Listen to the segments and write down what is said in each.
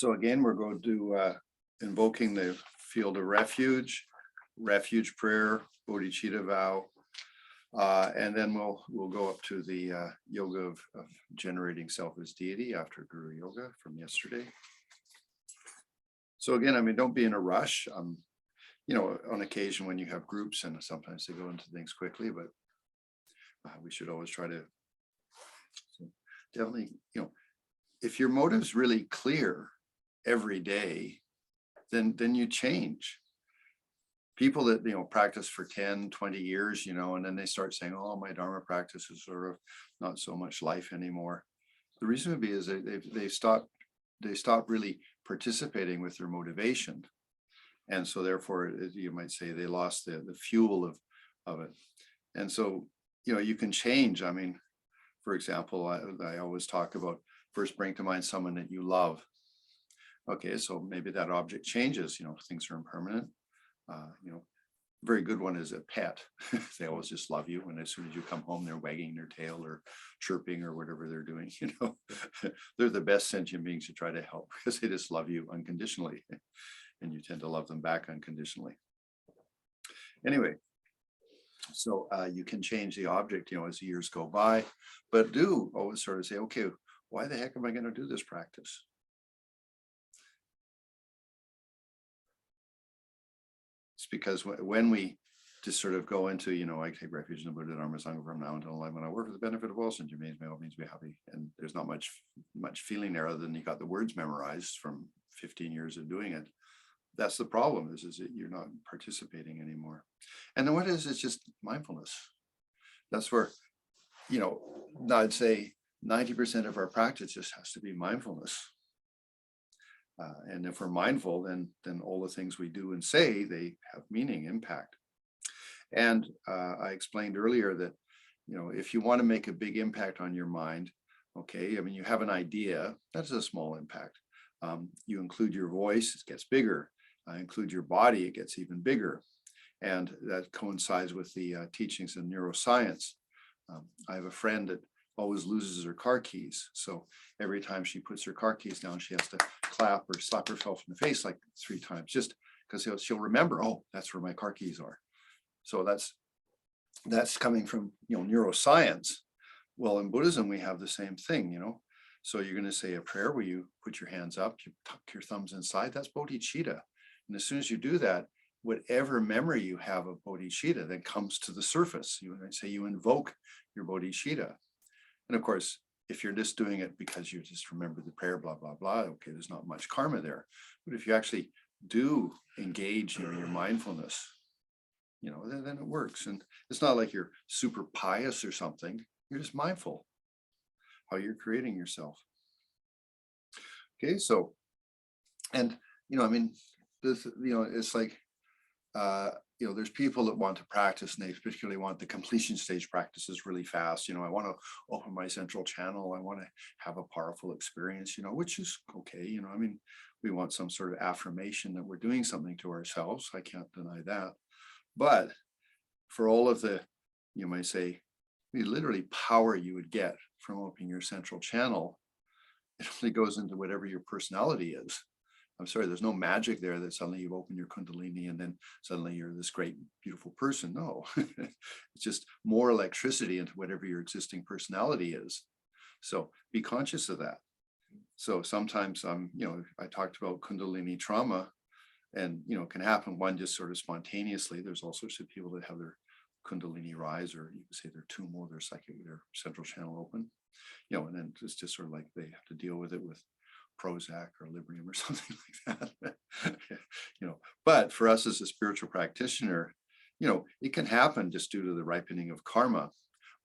So again, we're going to invoking the field of refuge, refuge prayer, bodhicitta vow, and then we'll go up to the yoga of generating self as deity after Guru Yoga from yesterday. So again, I mean, don't be in a rush. You know, on occasion when you have groups, and sometimes they go into things quickly, but we should always try to definitely, you know, if your motive's really clear every day, then you change. People that, you know, practice for 10, 20 years, you know, and then they start saying, oh, my Dharma practice is sort of not so much life anymore. The reason would be is they stop really participating with their motivation. And so therefore, you might say they lost the fuel of it. And so, you know, you can change. I mean, for example, I always talk about first bring to mind someone that you love. Okay, so maybe that object changes, you know, things are impermanent. You know, a very good one is a pet. They always just love you. And as soon as you come home, they're wagging their tail or chirping or whatever they're doing, you know. They're the best sentient beings to try to help because they just love you unconditionally. And you tend to love them back unconditionally. Anyway, so you can change the object, you know, as the years go by, but do always sort of say, okay, why the heck am I going to do this practice? It's because when we just sort of go into, you know, I take refuge in the Buddha, Dharma, Sangha from now until life, when I work for the benefit of all sentient beings, may all beings be happy. And there's not much feeling there other than you got the words memorized from 15 years of doing it. That's the problem is that you're not participating anymore. And then what is, it's just mindfulness. That's where, you know, I'd say 90% of our practice just has to be mindfulness. And if we're mindful, then all the things we do and say, they have meaning, impact. And I explained earlier that, you know, if you want to make a big impact on your mind, okay, I mean, you have an idea, that's a small impact. You include your voice, it gets bigger. Include your body, it gets even bigger. And that coincides with the teachings in neuroscience. I have a friend that always loses her car keys. So every time she puts her car keys down, she has to clap or slap herself in the face like 3 times, just because she'll remember, oh, that's where my car keys are. So that's coming from, you know, neuroscience. Well, in Buddhism, we have the same thing, you know. So you're going to say a prayer where you put your hands up, you tuck your thumbs inside, that's bodhicitta. And as soon as you do that, whatever memory you have of bodhicitta then comes to the surface. You might say you invoke your bodhicitta. And of course, if you're just doing it because you just remember the prayer, blah, blah, blah, okay, there's not much karma there. But if you actually do engage in your mindfulness, you know, then it works. And it's not like you're super pious or something. You're just mindful how you're creating yourself. Okay, so, and, you know, I mean, this, you know, it's like, you know, there's people that want to practice and they particularly want the completion stage practices really fast. You know, I want to open my central channel. I want to have a powerful experience, you know, which is okay. You know, I mean, we want some sort of affirmation that we're doing something to ourselves. I can't deny that. But for all of the, you might say, literally power you would get from opening your central channel, it only goes into whatever your personality is. I'm sorry, there's no magic there that suddenly you've opened your Kundalini and then suddenly you're this great, beautiful person. No, it's just more electricity into whatever your existing personality is. So be conscious of that. So sometimes, you know, I talked about Kundalini trauma and, you know, it can happen one just sort of spontaneously. There's all sorts of people that have their Kundalini rise, or you could say their tumor, their psychic, their central channel open, you know, and then it's just sort of like they have to deal with it with Prozac or Librium or something like that. You know, but for us as a spiritual practitioner, you know, it can happen just due to the ripening of karma.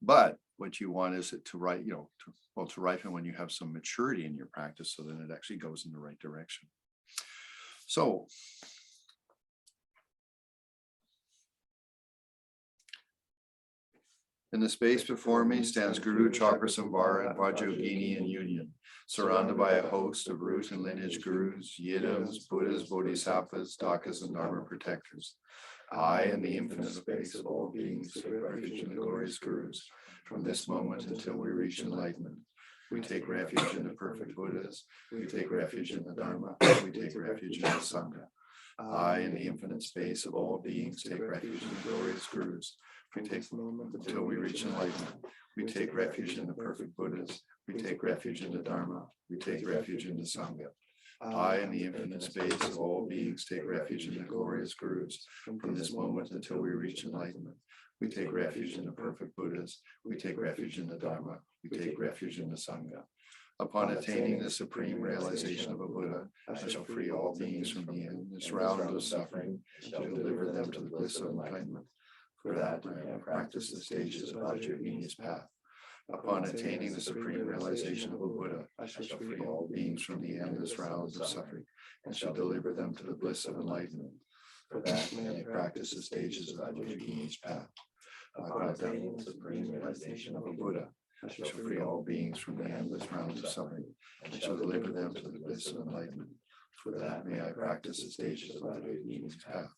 But what you want is it to to ripen when you have some maturity in your practice, so then it actually goes in the right direction. So in the space before me stands Guru, Chakrasamvara, and Vajra, Yogini in union, surrounded by a host of root and lineage gurus, yidams, Buddhas, bodhisattvas, dhakas, and dharma protectors. I and the infinite space of all beings take refuge in the glorious gurus from this moment until we reach enlightenment. We take refuge in the perfect Buddhas. We take refuge in the Dharma. We take refuge in the Sangha. I, in the infinite space of all beings, take refuge in the glorious Gurus. We take a moment until we reach enlightenment. We take refuge in the perfect Buddhas. We take refuge in the Dharma. We take refuge in the Sangha. I, in the infinite space of all beings, take refuge in the glorious Gurus. From this moment until we reach enlightenment. We take refuge in the perfect Buddhas. We take refuge in the Dharma. We take refuge in the Sangha. Upon attaining the supreme realization of a Buddha, I shall free all beings from the endless round of suffering and shall deliver them to the bliss of enlightenment. For that, I have practiced the stages of Vajrayogini's path. Upon attaining the supreme realization of a Buddha, I shall free all beings from the endless rounds of suffering and shall deliver them to the bliss of enlightenment. For that, may I practice the stages of Vajrayogini's path. Upon attaining the supreme realization of a Buddha, I shall free all beings from the endless rounds of suffering and shall deliver them to the bliss of enlightenment. For that, may I practice the stages of Vajrayogini's path.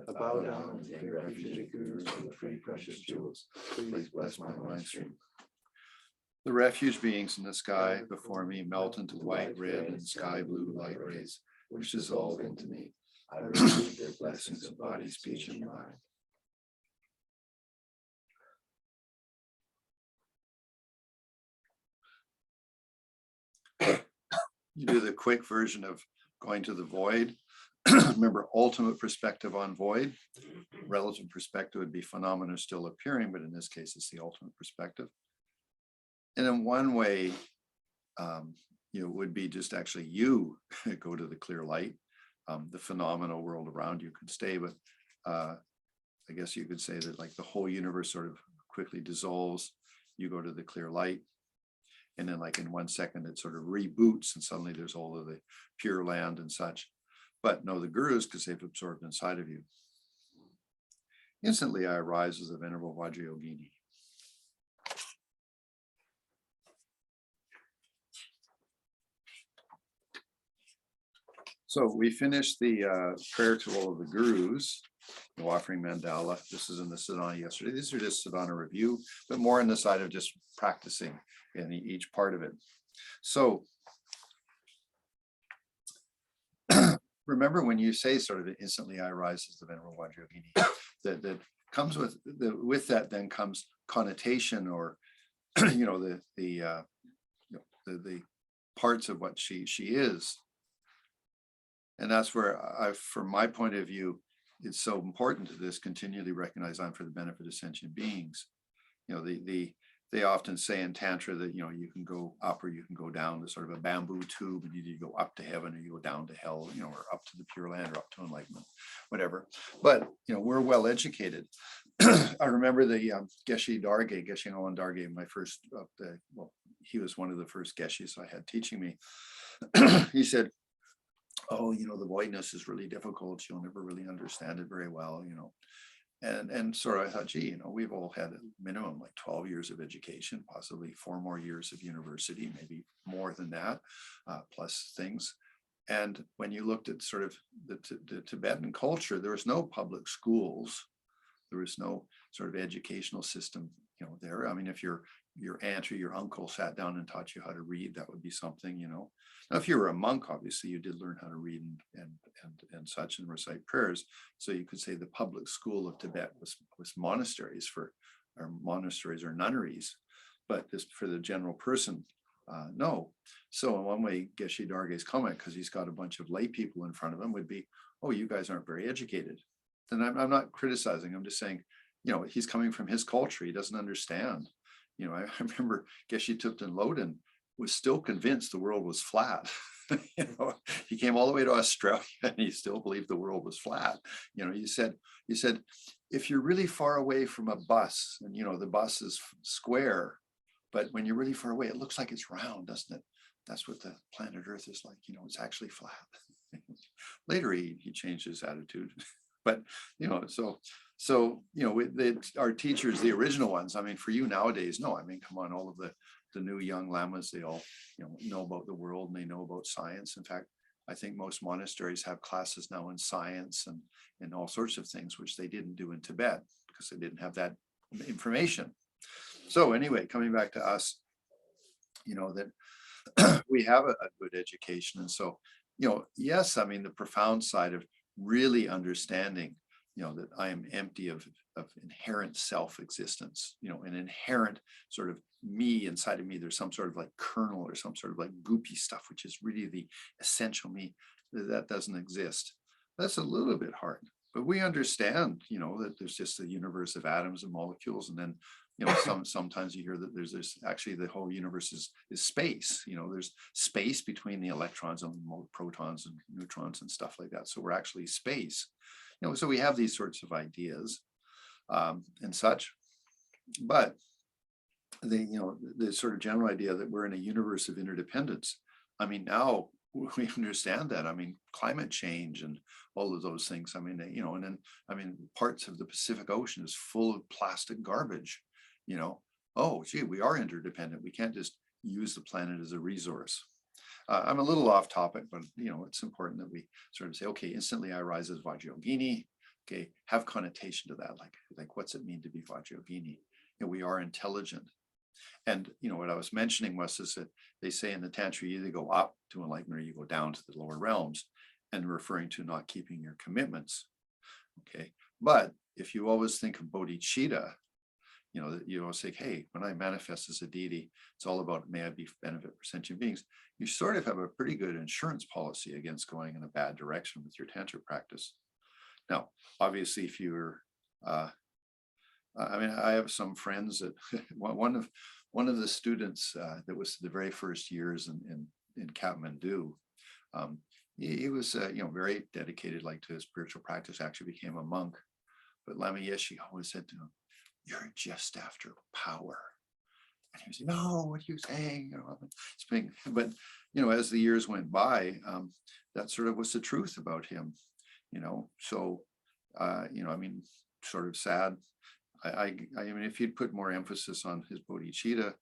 I bow down and take refuge in Gurus and the free precious jewels. Please bless my mind stream. The refuge beings in the sky before me melt into white, red, and sky blue light rays, which dissolve into me. I receive their blessings of body, speech, and mind. You do the quick version of going to the void. Remember, ultimate perspective on void. Relative perspective would be phenomena still appearing, but in this case, it's the ultimate perspective. And in one way, would be just actually you go to the clear light. The phenomenal world around you could stay, but I guess you could say that like the whole universe sort of quickly dissolves. You go to the clear light. And then like in 1 second, it sort of reboots and suddenly there's all of the pure land and such. But no, the Gurus, because they've absorbed inside of you. Instantly I arise as the Venerable Vajrayogini. So we finished the prayer to all of the Gurus, the offering mandala. This is in the Sadhana yesterday. These are just Sadhana review, but more on the side of just practicing in each part of it. So remember when you say sort of instantly I rise as the Venerable Vajrayogini, that comes with that then comes connotation or the parts of what she is. And that's where from my point of view, it's so important to this continually recognize I'm for the benefit of sentient beings. They often say in Tantra that, you can go up or you can go down to sort of a bamboo tube, and you go up to heaven or you go down to hell, or up to the Pure Land or up to enlightenment, whatever. But, we're well educated. I remember the Geshe Owen Darge, my first, he was one of the first Geshis I had teaching me. He said, oh, the voidness is really difficult. You'll never really understand it very well, And sort of I thought, gee, we've all had a minimum like 12 years of education, possibly 4 more years of university, maybe more than that, plus things. And when you looked at sort of the Tibetan culture, there was no public schools. There was no sort of educational system, there. I mean, if your aunt or your uncle sat down and taught you how to read, that would be something, Now, if you were a monk, obviously you did learn how to read and such and recite prayers. So you could say the public school of Tibet was monasteries or nunneries, but just for the general person, no. So in one way, Geshe Darge's comment, because he's got a bunch of lay people in front of him, would be, oh, you guys aren't very educated. Then I'm not criticizing. I'm just saying, he's coming from his culture. He doesn't understand. I remember Geshe Thupten Lodin was still convinced the world was flat. He came all the way to Australia and he still believed the world was flat. You said, if you're really far away from a bus and, the bus is square, but when you're really far away, it looks like it's round, doesn't it? That's what the planet Earth is like. It's actually flat. Later, he changed his attitude. But, our teachers, the original ones, I mean, for you nowadays, no, I mean, come on, all of the new young lamas, they all, know about the world and they know about science. In fact, I think most monasteries have classes now in science and all sorts of things, which they didn't do in Tibet because they didn't have that information. So anyway, coming back to us, that we have a good education. And so, yes, I mean, the profound side of really understanding, that I am empty of inherent self-existence, an inherent sort of me inside of me. There's some sort of like kernel or some sort of like goopy stuff, which is really the essential me that doesn't exist. That's a little bit hard, but we understand, that there's just a universe of atoms and molecules. And then, sometimes you hear that there's actually the whole universe is space. There's space between the electrons and protons and neutrons and stuff like that. So we're actually space. So we have these sorts of ideas and such. But the sort of general idea that we're in a universe of interdependence. I mean, now we understand that. I mean, climate change and all of those things. I mean, and then, I mean, parts of the Pacific Ocean is full of plastic garbage. Oh, gee, we are interdependent. We can't just use the planet as a resource. I'm a little off topic, but it's important that we sort of say, okay, instantly I rise as Vajrayogini. Okay, have connotation to that, like what's it mean to be Vajrayogini? We are intelligent. And what I was mentioning is that they say in the Tantra, you either go up to enlightenment or you go down to the lower realms, and referring to not keeping your commitments. Okay, but if you always think of bodhicitta, that you always say, hey, when I manifest as a deity, it's all about may I be benefit for sentient beings. You sort of have a pretty good insurance policy against going in a bad direction with your Tantra practice. Now, obviously, if you're, I mean, I have some friends that one of the students that was the very first years in Kathmandu, he was very dedicated, like, to his spiritual practice. Actually became a monk, but Lama Yeshe always said to him, "You're just after power." And he was, "No, what are you saying?" But as the years went by, that sort of was the truth about him. So I mean, sort of sad. I mean, if he'd put more emphasis on his bodhicitta,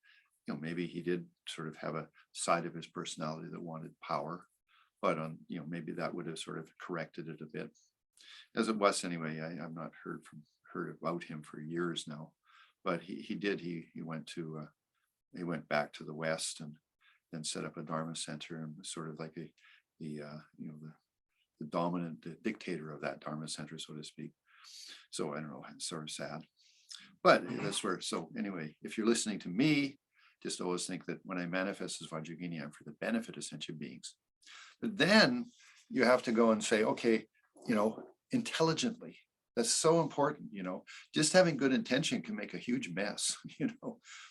maybe he did sort of have a side of his personality that wanted power, but maybe that would have sort of corrected it a bit. As it was anyway, I've not heard about him for years now, but he went back to the West and then set up a Dharma center and was sort of like the dominant dictator of that Dharma center, so to speak. So I don't know, it's sort of sad. But that's where, so anyway, if you're listening to me, just always think that when I manifest as Vajrayogini, I'm for the benefit of sentient beings. But then you have to go and say, okay, intelligently. That's so important, just having good intention can make a huge mess,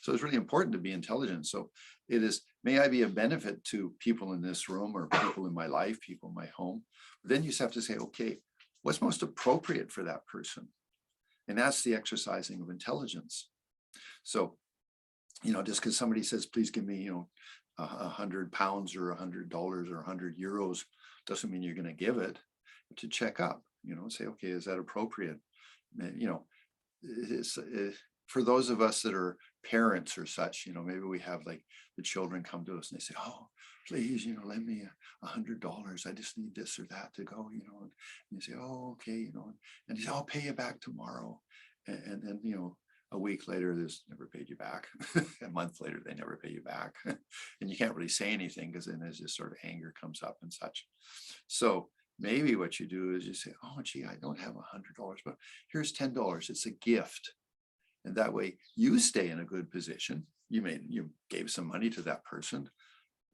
So it's really important to be intelligent. So it is, may I be a benefit to people in this room or people in my life, people in my home. But then you just have to say, okay, what's most appropriate for that person? And that's the exercising of intelligence. So, just because somebody says, please give me, £100 or $100 or €100 doesn't mean you're going to give it. To check up, say, okay, is that appropriate? It's, for those of us that are parents or such, maybe we have like the children come to us and they say, oh, please, lend me $100. I just need this or that to go, and you say, oh, okay, and you say, I'll pay you back tomorrow. And then, a week later, there's never paid you back. A month later, they never pay you back. And you can't really say anything because then there's this sort of anger comes up and such. So maybe what you do is you say, oh, gee, I don't have $100, but here's $10. It's a gift. And that way you stay in a good position. You gave some money to that person,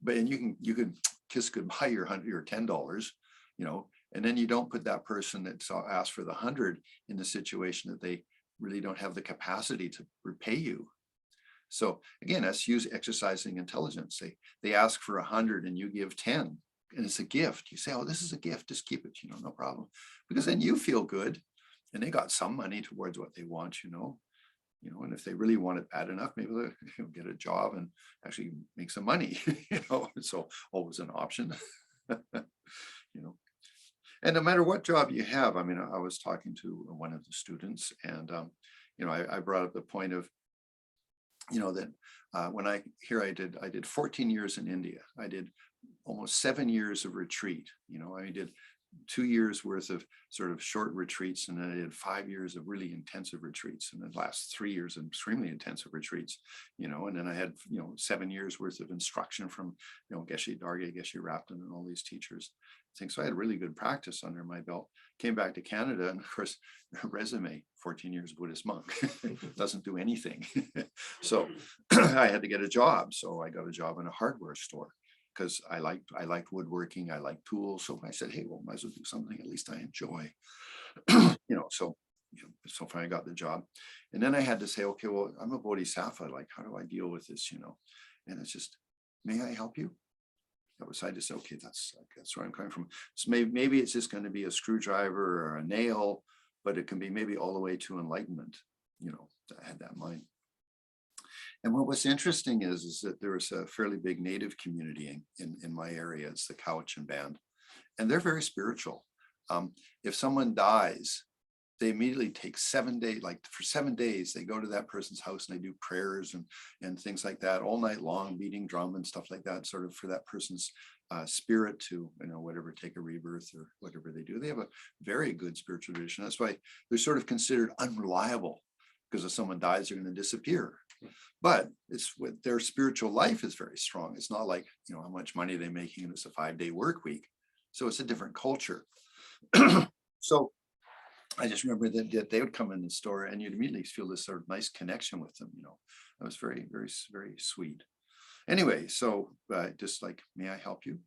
but and you can kiss goodbye your $100 or $10, and then you don't put that person that asked for the 100 in the situation that they really don't have the capacity to repay you. So again, that's exercising intelligence. They ask for 100 and you give 10. And it's a gift. You say, oh, this is a gift, just keep it, no problem. Because then you feel good and they got some money towards what they want, and if they really want it bad enough, maybe they'll get a job and actually make some money, so always an option, And no matter what job you have, I mean, I was talking to one of the students and, I brought up the point of, that when I did 14 years in India. I did almost 7 years of retreat. I did 2 years worth of sort of short retreats, and then I did 5 years of really intensive retreats, and then last 3 years of extremely intensive retreats, and then I had 7 years worth of instruction from Geshe Darge, Geshe Rapton, and all these teachers. So I had really good practice under my belt. Came back to Canada, and of course, resume, 14 years Buddhist monk, doesn't do anything. So I had to get a job. So I got a job in a hardware store, because I liked woodworking, I liked tools. So I said, hey, well, might as well do something at least I enjoy. So finally I got the job. And then I had to say, okay, well, I'm a bodhisattva. Like, how do I deal with this? And it's just, may I help you? So I just said, okay, that's where I'm coming from. So maybe it's just going to be a screwdriver or a nail, but it can be maybe all the way to enlightenment. I had that in mind. And what was interesting is that there was a fairly big native community in my area. It's the Cowichan Band, and they're very spiritual. If someone dies, they immediately take 7 days, like for 7 days, they go to that person's house and they do prayers and things like that all night long, beating drum and stuff like that, sort of for that person's spirit to, whatever, take a rebirth or whatever they do. They have a very good spiritual tradition. That's why they're sort of considered unreliable, because if someone dies, they're going to disappear. But it's with their spiritual life is very strong. It's not like, how much money they're making and it's a 5-day work week. So it's a different culture. So I just remember that they would come in the store and you'd immediately feel this sort of nice connection with them. That was very, very, very sweet. Anyway, so just like, may I help you?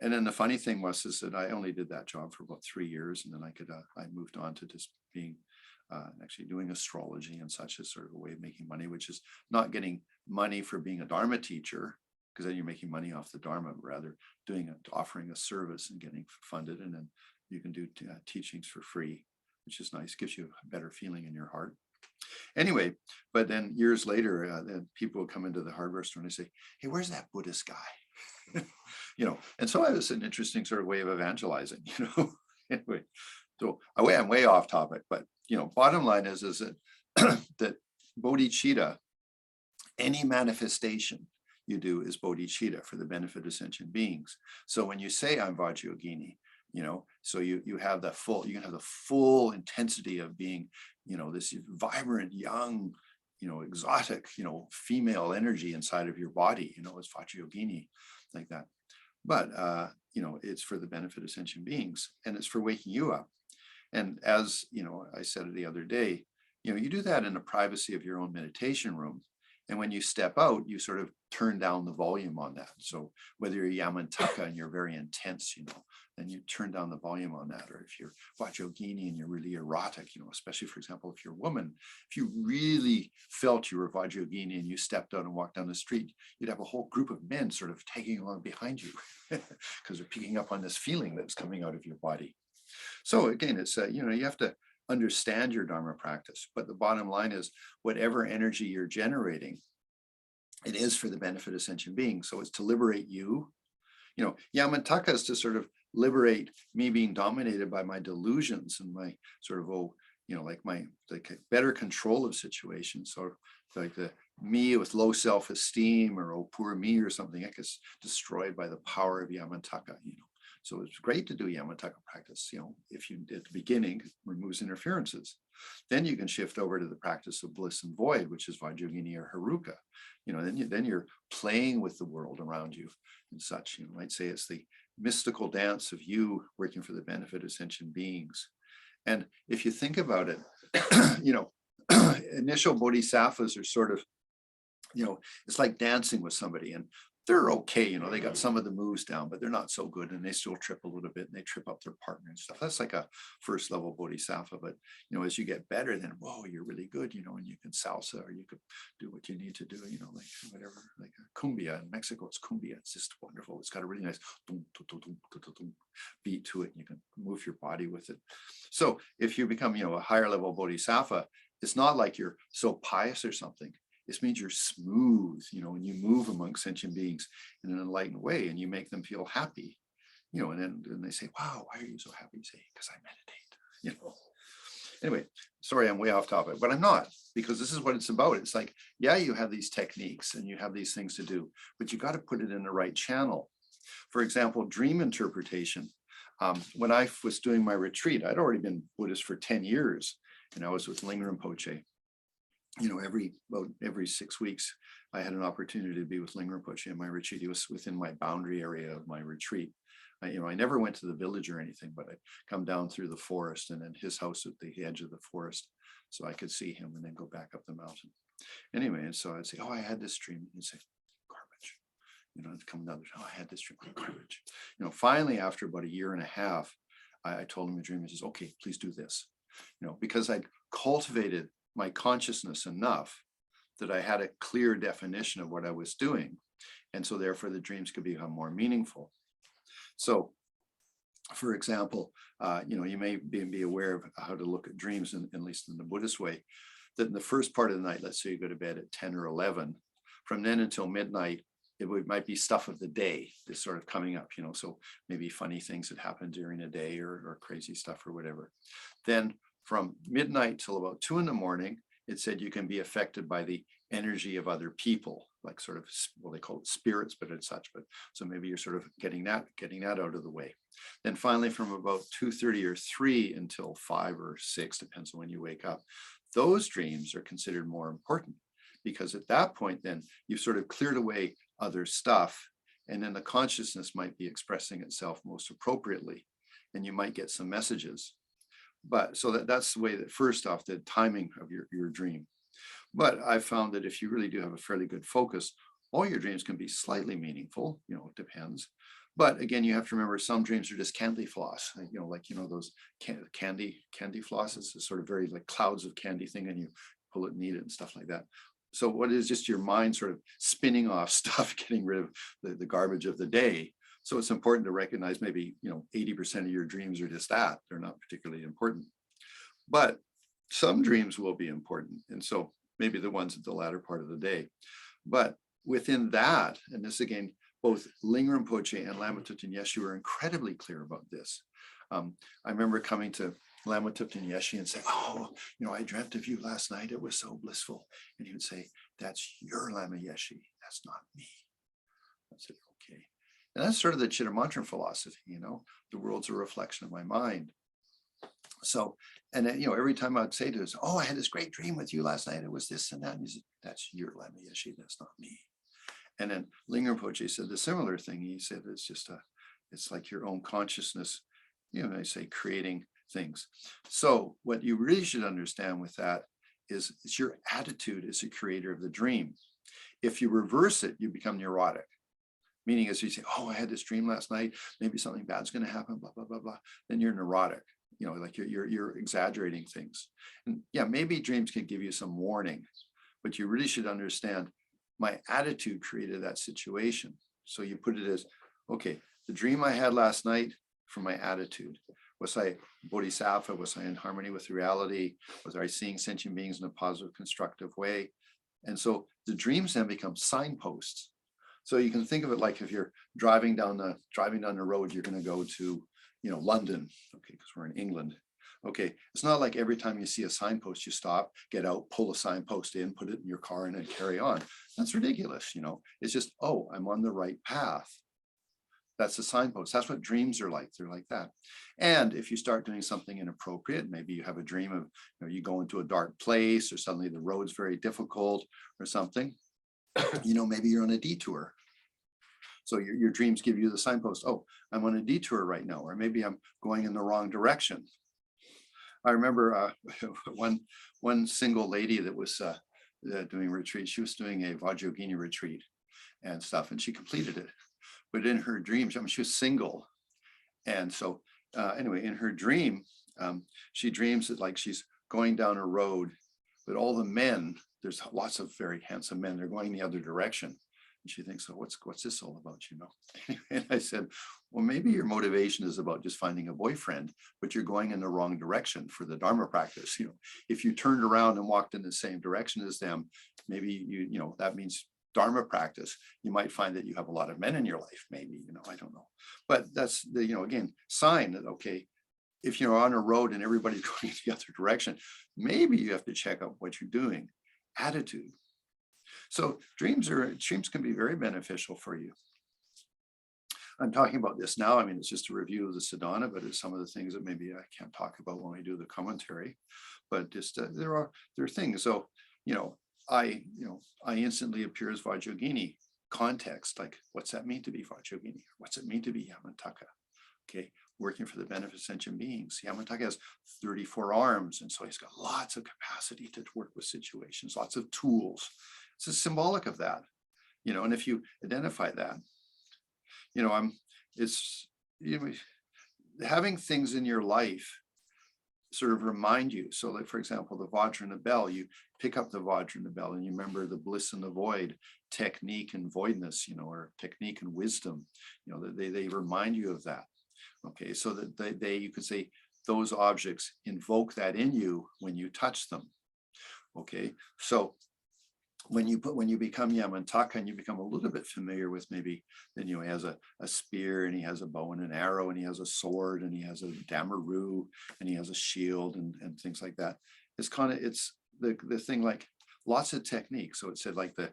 And then the funny thing is that I only did that job for about 3 years, and then I moved on to just being actually doing astrology and such, as sort of a way of making money, which is not getting money for being a Dharma teacher, because then you're making money off the Dharma, but rather offering a service and getting funded. And then you can do teachings for free, which is nice, gives you a better feeling in your heart. Anyway, but then years later, then people will come into the hardware store and they say, hey, where's that Buddhist guy? And so it was an interesting sort of way of evangelizing, Anyway, so I'm way off topic, but bottom line is that that bodhicitta, any manifestation you do is bodhicitta for the benefit of sentient beings. So when you say I'm Vajra Yogini, so you can have the full intensity of being, this vibrant, young, exotic, female energy inside of your body, it's Vajra Yogini, like that. But it's for the benefit of sentient beings, and it's for waking you up. And as I said it the other day, you do that in the privacy of your own meditation room. And when you step out, you sort of turn down the volume on that. So whether you're Yamantaka and you're very intense, then you turn down the volume on that. Or if you're Vajra Yogini and you're really erotic, especially, for example, if you're a woman, if you really felt you were Vajra Yogini and you stepped out and walked down the street, you'd have a whole group of men sort of tagging along behind you because they're picking up on this feeling that's coming out of your body. So again, it's, you have to understand your Dharma practice, but the bottom line is whatever energy you're generating, it is for the benefit of sentient beings. So it's to liberate you. Yamantaka is to sort of liberate me being dominated by my delusions and my sort of, like better control of situations. So like the me with low self-esteem or oh, poor me or something, that gets destroyed by the power of Yamantaka, So it's great to do Yamantaka practice, if you at the beginning removes interferences. Then you can shift over to the practice of bliss and void, which is Vajra Yogini or Haruka. Then you're playing with the world around you and such. You might say it's the mystical dance of you working for the benefit of sentient beings. And if you think about it, initial bodhisattvas are sort of, it's like dancing with somebody, and they're okay, they got some of the moves down, but they're not so good, and they still trip a little bit, and they trip up their partner and stuff. That's like a first level bodhisattva. But as you get better, then whoa, you're really good, and you can salsa, or you could do what you need to do, like whatever, like a cumbia in Mexico. It's cumbia. It's just wonderful. It's got a really nice beat to it, and you can move your body with it. So if you become, a higher level bodhisattva, it's not like you're so pious or something. This means you're smooth, and you move among sentient beings in an enlightened way, and you make them feel happy, and then they say, wow, why are you so happy? You say, because I meditate, Anyway, sorry, I'm way off topic, but I'm not, because this is what it's about. It's like, yeah, you have these techniques and you have these things to do, but you got to put it in the right channel. For example, dream interpretation. When I was doing my retreat, I'd already been Buddhist for 10 years, and I was with Ling Rinpoche. About every 6 weeks, I had an opportunity to be with Ling Rinpoche in my retreat. He was within my boundary area of my retreat. I never went to the village or anything, but I'd come down through the forest, and then his house at the edge of the forest, so I could see him and then go back up the mountain. Anyway, and so I'd say, oh, I had this dream. He'd say, garbage. I'd come down, oh, I had this dream, garbage. Finally, after about a year and a half, I told him the dream. He says, okay, please do this. Because I'd cultivated my consciousness enough that I had a clear definition of what I was doing. And so therefore the dreams could become more meaningful. So, for example, you may be aware of how to look at dreams, at least in the Buddhist way, that in the first part of the night, let's say you go to bed at 10 or 11, from then until midnight, might be stuff of the day that's sort of coming up, so maybe funny things that happened during a day or crazy stuff or whatever. Then from midnight till about 2 in.the morning, it said you can be affected by the energy of other people, like sort of, well, they call it spirits, but it's such, but so maybe you're sort of getting that out of the way. Then finally, from about 2:30 or 3 until 5 or 6, depends on when you wake up, those dreams are considered more important, because at that point, then you've sort of cleared away other stuff, and then the consciousness might be expressing itself most appropriately, and you might get some messages. But so that's the way that, first off, the timing of your dream. But I found that if you really do have a fairly good focus, all your dreams can be slightly meaningful, it depends. But again, you have to remember, some dreams are just candy floss, those candy flosses, is sort of very like clouds of candy thing, and you pull it and eat it and stuff like that. So what is just your mind sort of spinning off stuff, getting rid of the garbage of the day. So it's important to recognize maybe, 80% of your dreams are just that. They're not particularly important. But some dreams will be important. And so maybe the ones at the latter part of the day. But within that, and this again, both Ling Rinpoche and Lama Thupten Yeshe were incredibly clear about this. I remember coming to Lama Thupten Yeshe and saying, oh, I dreamt of you last night. It was so blissful. And he would say, that's your Lama Yeshe. That's not me. I said, okay. And that's sort of the Chittamantran philosophy, the world's a reflection of my mind. So, and then, every time I'd say to us, oh, I had this great dream with you last night. It was this and that. And he said, that's your Lama Yeshe. That's not me. And then Ling Rinpoche said the similar thing. He said, it's like your own consciousness, I say, creating things. So what you really should understand with that is it's your attitude as a creator of the dream. If you reverse it, you become neurotic. Meaning, as you say, oh, I had this dream last night, maybe something bad's going to happen, blah, blah, blah, blah. Then you're neurotic, like you're exaggerating things. And yeah, maybe dreams can give you some warning, but you really should understand my attitude created that situation. So you put it as, okay, the dream I had last night from my attitude. Was I bodhisattva? Was I in harmony with reality? Was I seeing sentient beings in a positive, constructive way? And so the dreams then become signposts. So you can think of it like if you're driving down the road, you're going to go to, London, okay, because we're in England. Okay, it's not like every time you see a signpost, you stop, get out, pull a signpost in, put it in your car, and then carry on. That's ridiculous, It's just, oh, I'm on the right path. That's a signpost. That's what dreams are like. They're like that. And if you start doing something inappropriate, maybe you have a dream of, you go into a dark place, or suddenly the road's very difficult or something, maybe you're on a detour. So your dreams give you the signpost, oh, I'm on a detour right now, or maybe I'm going in the wrong direction. I remember one single lady that was doing retreat. She was doing a Vajra Yogini retreat and stuff, and she completed it. But in her dreams, she was single. And so anyway, in her dream, she dreams that like she's going down a road, but all the men, there's lots of very handsome men, they're going the other direction. And she thinks, so what's this all about, And I said, well, maybe your motivation is about just finding a boyfriend, but you're going in the wrong direction for the Dharma practice. If you turned around and walked in the same direction as them, maybe that means Dharma practice. You might find that you have a lot of men in your life, maybe, I don't know. But that's the, again, sign that, okay, if you're on a road and everybody's going the other direction, maybe you have to check out what you're doing. Attitude. So dreams can be very beneficial for you. I'm talking about this now. I mean, it's just a review of the Sadhana, but it's some of the things that maybe I can't talk about when I do the commentary. But just there are things. So I instantly appear as Vajrayogini. Context, like what's that mean to be Vajrayogini? What's it mean to be Yamantaka? Okay, working for the benefit of sentient beings. Yamantaka has 34 arms, and so he's got lots of capacity to work with situations, lots of tools. It's a symbolic of that, and if you identify that, it's having things in your life sort of remind you. So like, for example, the Vajra and the bell, you pick up the Vajra and the bell and you remember the bliss and the void, technique and voidness, or technique and wisdom, they remind you of that. Okay, so that you could say those objects invoke that in you when you touch them. Okay, so when you become Yamantaka and you become a little bit familiar with, maybe then he has a spear and he has a bow and an arrow and he has a sword and he has a damaru and he has a shield and things like that. It's the thing, like lots of techniques. So it said like the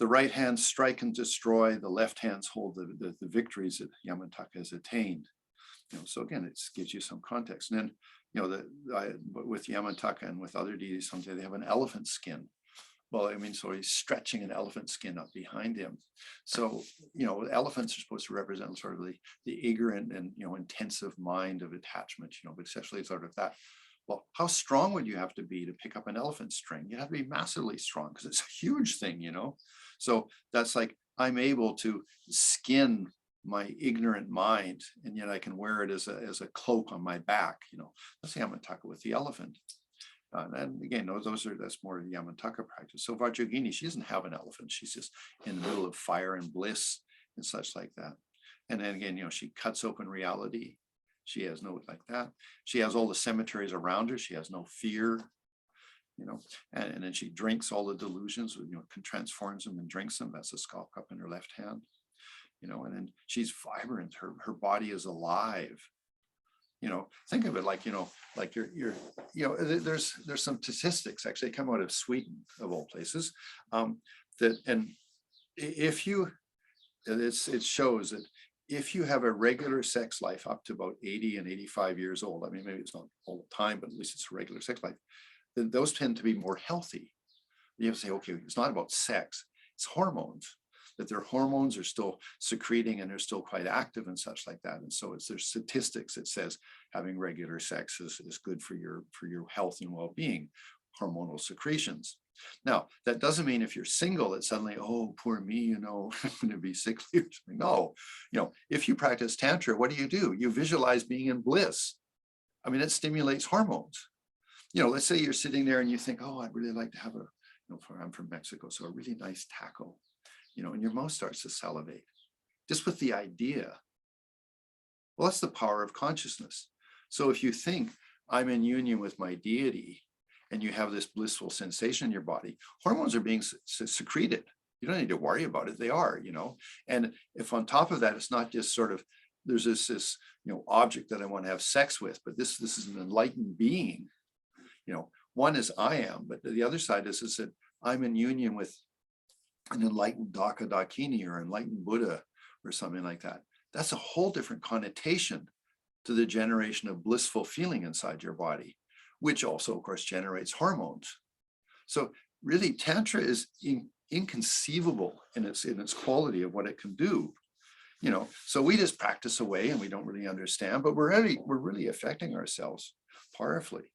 right hand strike and destroy, the left hands hold the victories that Yamantaka has attained. So again, it gives you some context. And then with Yamantaka and with other deities, sometimes they have an elephant skin. Well, I mean, so he's stretching an elephant skin up behind him. So, elephants are supposed to represent sort of the ignorant and, intensive mind of attachment, but essentially sort of that. Well, how strong would you have to be to pick up an elephant string? You have to be massively strong because it's a huge thing, So that's like, I'm able to skin my ignorant mind, and yet I can wear it as a cloak on my back, Let's say I'm going to talk with the elephant. And again, that's more Yamantaka practice. So Vajrayogini, she doesn't have an elephant. She's just in the middle of fire and bliss and such like that. And then again, she cuts open reality. She has no like that. She has all the cemeteries around her. She has no fear, and then she drinks all the delusions, transforms them and drinks them. That's a skull cup in her left hand, and then she's vibrant. Her body is alive. Think of it like, like there's some statistics actually come out of Sweden, of all places, that, and if you, it shows that if you have a regular sex life up to about 80 and 85 years old, I mean, maybe it's not all the time, but at least it's a regular sex life, then those tend to be more healthy. You have to say, okay, it's not about sex, it's hormones. That their hormones are still secreting and they're still quite active and such like that. And so there's statistics that says having regular sex is good for your health and well-being, hormonal secretions. Now, that doesn't mean if you're single that suddenly, oh, poor me, I'm going to be sickly or something. No, if you practice Tantra, what do? You visualize being in bliss. I mean, it stimulates hormones. Let's say you're sitting there and you think, oh, I'd really like to have I'm from Mexico, so a really nice taco. And your mouth starts to salivate just with the idea. Well, that's the power of consciousness. So if you think I'm in union with my deity and you have this blissful sensation in your body, hormones are being secreted. You don't need to worry about it. They are, and if on top of that, it's not just sort of, there's this object that I want to have sex with, but this is an enlightened being. One is I am, but the other side is that I'm in union with an enlightened Daka Dakini or enlightened Buddha or something like that. That's a whole different connotation to the generation of blissful feeling inside your body, which also, of course, generates hormones. So really, Tantra is inconceivable in its quality of what it can do. So we just practice away and we don't really understand, but we're really affecting ourselves powerfully.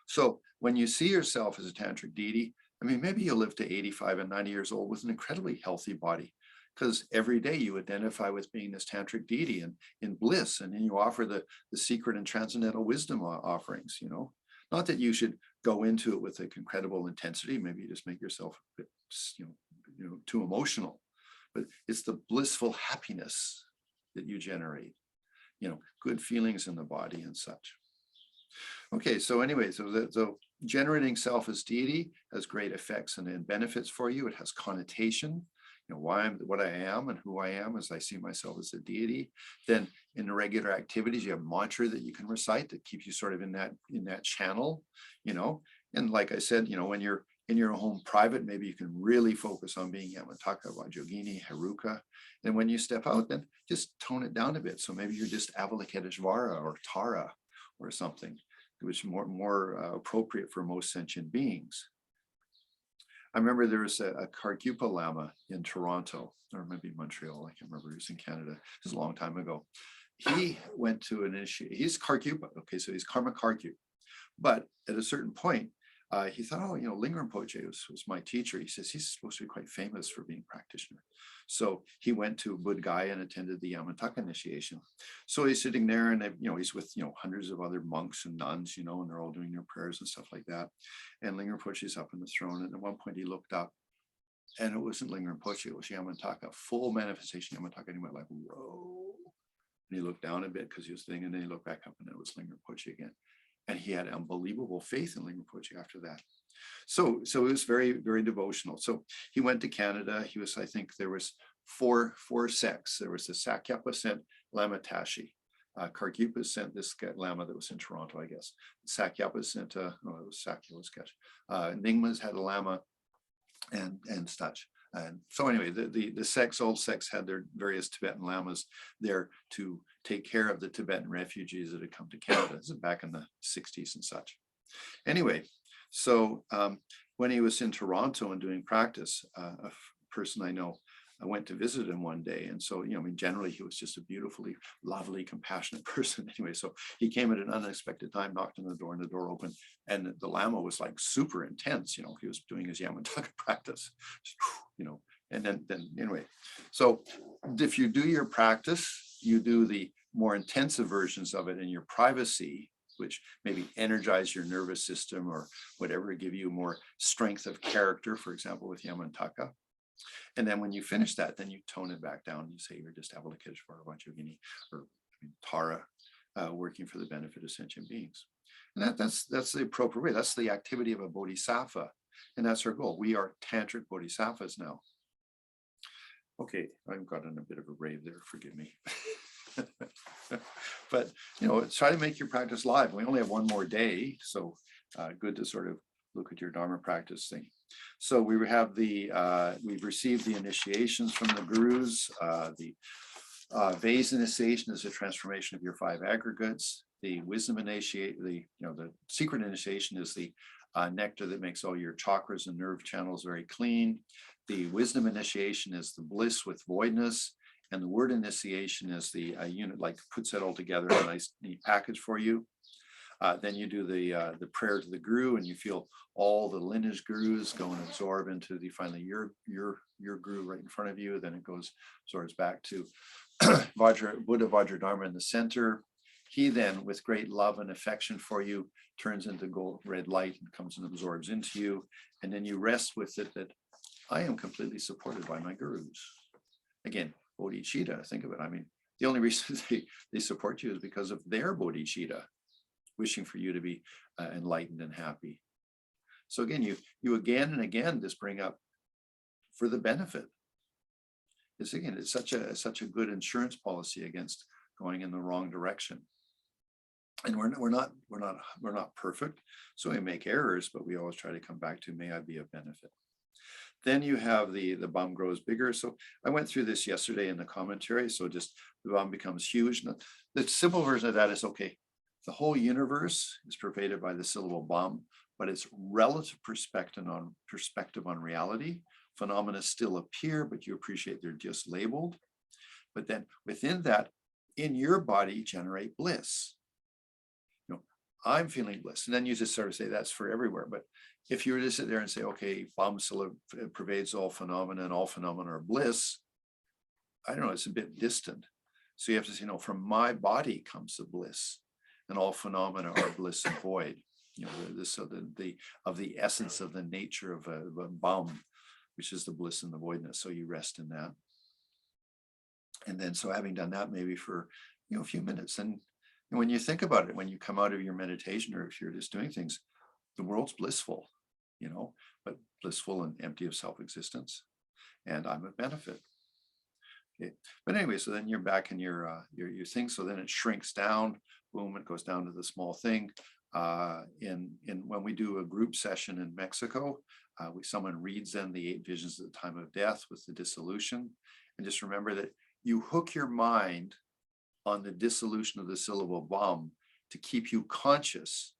So when you see yourself as a tantric deity, I mean, maybe you'll live to 85 and 90 years old with an incredibly healthy body, because every day you identify with being this tantric deity and in bliss, and then you offer the secret and transcendental wisdom offerings. Not that you should go into it with an incredible intensity. Maybe you just make yourself a bit, too emotional, but it's the blissful happiness that you generate. Good feelings in the body and such. Okay, so anyway, so generating self as deity has great effects and benefits for you. It has connotation, what I am and who I am as I see myself as a deity. Then in the regular activities, you have mantra that you can recite that keeps you sort of in that channel, And like I said, when you're in your home private, maybe you can really focus on being Yamataka, Yogini, Haruka. And when you step out, then just tone it down a bit. So maybe you're just Avalokiteshvara or Tara or something, which is more appropriate for most sentient beings. I remember there was a Kargyupa Lama in Toronto, or maybe Montreal, I can't remember, he was in Canada. It was a long time ago. He went to an initiation, he's Kargyupa, okay, so he's Karma Kargyu. But at a certain point, he thought, oh, Lingam Rinpoche was my teacher. He says he's supposed to be quite famous for being a practitioner. So he went to Bodh Gaya and attended the Yamataka initiation. So he's sitting there and, he's with, hundreds of other monks and nuns, and they're all doing their prayers and stuff like that. And Lingam Rinpoche is up on the throne. And at one point he looked up and it wasn't Lingam Rinpoche, it was Yamataka, full manifestation Yamataka. And he went like, whoa. And he looked down a bit because he was thinking, and then he looked back up and it was Lingam Rinpoche again. And he had unbelievable faith in Lingam Rinpoche after that. So it was very, very devotional. So he went to Canada. He was, I think there was four sects. There was the Sakyapa sent Lama Tashi. Kargyupa sent this Lama that was in Toronto, I guess. Sakyapa sent, it was Sakya sketch. Nyingmas had a Lama and such. And so anyway, the sects, old sects had their various Tibetan lamas there to take care of the Tibetan refugees that had come to Canada. This is back in the 60s and such. Anyway, so when he was in Toronto and doing practice, a person I know, I went to visit him one day. And so, generally he was just a beautifully, lovely, compassionate person. Anyway, so he came at an unexpected time, knocked on the door and the door opened. And the Lama was like super intense. He was doing his Yamataka practice, and then anyway. So if you do your practice, you do the more intensive versions of it in your privacy, which maybe energize your nervous system or whatever, give you more strength of character, for example, with Yamataka. And then when you finish that, then you tone it back down. You say you're just Avalokiteshvara, Yogini, or Tara, working for the benefit of sentient beings. And that's the appropriate way. That's the activity of a bodhisattva. And that's our goal. We are tantric bodhisattvas now. Okay, I've gotten a bit of a rave there, forgive me. But, try to make your practice live. We only have one more day, so good to sort of look at your Dharma practice thing. So we have we've received the initiations from the gurus. The Vase initiation is a transformation of your 5 aggregates. The wisdom initiate, the secret initiation is the nectar that makes all your chakras and nerve channels very clean. The wisdom initiation is the bliss with voidness. And the word initiation is the unit, like puts it all together in a nice neat package for you. Then you do the prayer to the guru, and you feel all the lineage gurus go and absorb into finally your guru right in front of you. Then it absorbs back to Vajra, Buddha Vajra Dharma in the center. He then, with great love and affection for you, turns into gold red light and comes and absorbs into you. And then you rest with it that I am completely supported by my gurus. Again, bodhicitta, think of it. I mean, the only reason they support you is because of their bodhicitta, wishing for you to be enlightened and happy. So again, you again and again just bring up for the benefit. It's such a good insurance policy against going in the wrong direction. And we're not perfect, so we make errors, but we always try to come back to, may I be of benefit. Then you have the bomb grows bigger. So I went through this yesterday in the commentary. So just the bomb becomes huge. And the simple version of that is, okay, the whole universe is pervaded by the syllable bomb, but it's relative perspective on reality. Phenomena still appear, but you appreciate they're just labeled. But then within that, in your body, generate bliss. I'm feeling bliss. And then you just sort of say that's for everywhere. But if you were to sit there and say, okay, bomb still pervades all phenomena and all phenomena are bliss, I don't know, it's a bit distant. So you have to say, no, from my body comes the bliss, and all phenomena are bliss and void. Of the essence of the nature of a bomb, which is the bliss and the voidness. So you rest in that. And then, so having done that maybe for, a few minutes, and when you think about it, when you come out of your meditation, or if you're just doing things, the world's blissful, but blissful and empty of self-existence. And I'm a benefit. Okay. But anyway, so then you're back in your thing. So then it shrinks down, boom, it goes down to the small thing. When we do a group session in Mexico, someone reads then the 8 visions at the time of death with the dissolution. And just remember that you hook your mind on the dissolution of the syllable BUM to keep you conscious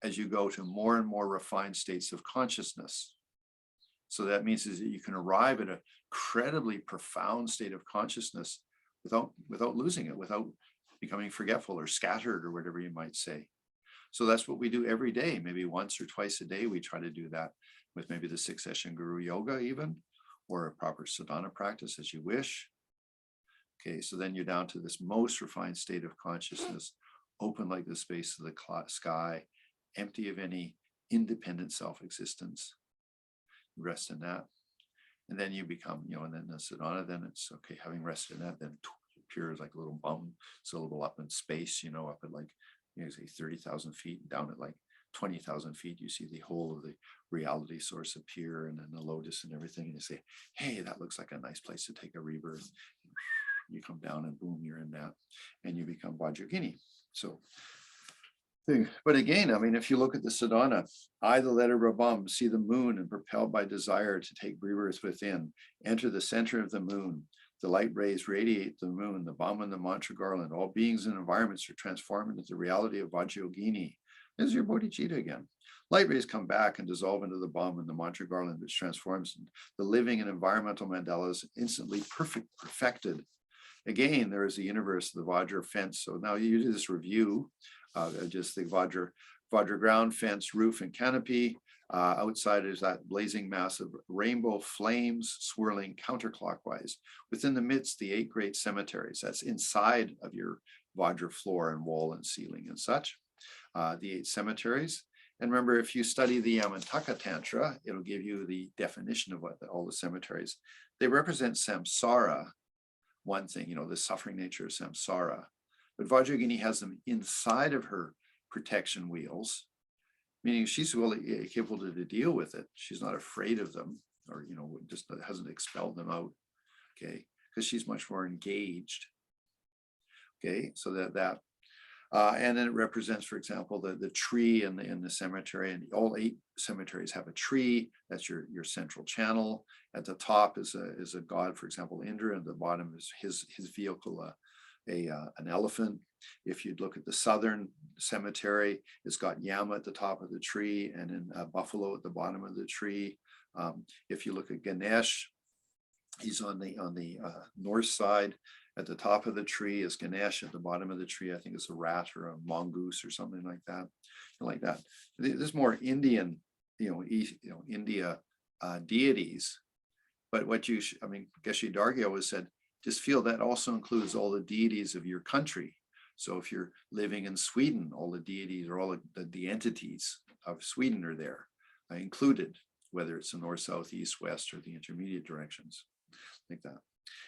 as you go to more and more refined states of consciousness. So that means is that you can arrive at an incredibly profound state of consciousness without losing it, without becoming forgetful or scattered or whatever you might say. So that's what we do every day. Maybe once or twice a day, we try to do that with maybe the 6-session guru yoga even, or a proper sadhana practice as you wish. Okay, so then you're down to this most refined state of consciousness, open like the space of the sky, empty of any independent self-existence. Rest in that. And then you become, and then the sadhana, then it's okay, having rested in that, then it appears like a little BUM syllable up in space, up at like, say 30,000 feet, down at like 20,000 feet, you see the whole of the reality source appear, and then the lotus and everything, and you say, hey, that looks like a nice place to take a rebirth. You come down and boom, you're in that, and you become Vajra. So, but again, I mean, if you look at the sadhana, I, the letter Rabam, see the moon and propelled by desire to take rebirth within, enter the center of the moon. The light rays radiate the moon, the Bam and the mantra garland. All beings and environments are transformed into the reality of Vajra. There's your bodhicitta again. Light rays come back and dissolve into the Bam and the mantra garland, which transforms the living and environmental mandalas instantly perfected. Again, there is the universe of the Vajra fence. So now you do this review, just the Vajra ground, fence, roof, and canopy. Outside is that blazing mass of rainbow flames swirling counterclockwise. Within the midst, the 8 great cemeteries. That's inside of your Vajra floor and wall and ceiling and such. The 8 cemeteries. And remember, if you study the Yamantaka Tantra, it'll give you the definition of what all the cemeteries. They represent samsara, one thing, the suffering nature of samsara. But Vajrayogini has them inside of her protection wheels, meaning she's really capable to deal with it. She's not afraid of them, or just hasn't expelled them out. Okay, because she's much more engaged. Okay, so that and then it represents, for example, the tree in the cemetery, and all 8 cemeteries have a tree. That's your central channel. At the top is a god, for example, Indra, and the bottom is his vehicle, an elephant. If you'd look at the southern cemetery, it's got Yama at the top of the tree and then a buffalo at the bottom of the tree. If you look at Ganesh, he's on the north side. At the top of the tree is Ganesh. At the bottom of the tree, I think it's a rat or a mongoose or something like that. There's more Indian, India deities. But Geshe Dargi always said, just feel that also includes all the deities of your country. So if you're living in Sweden, all the deities or all the entities of Sweden are there, included, whether it's the north, south, east, west, or the intermediate directions, like that.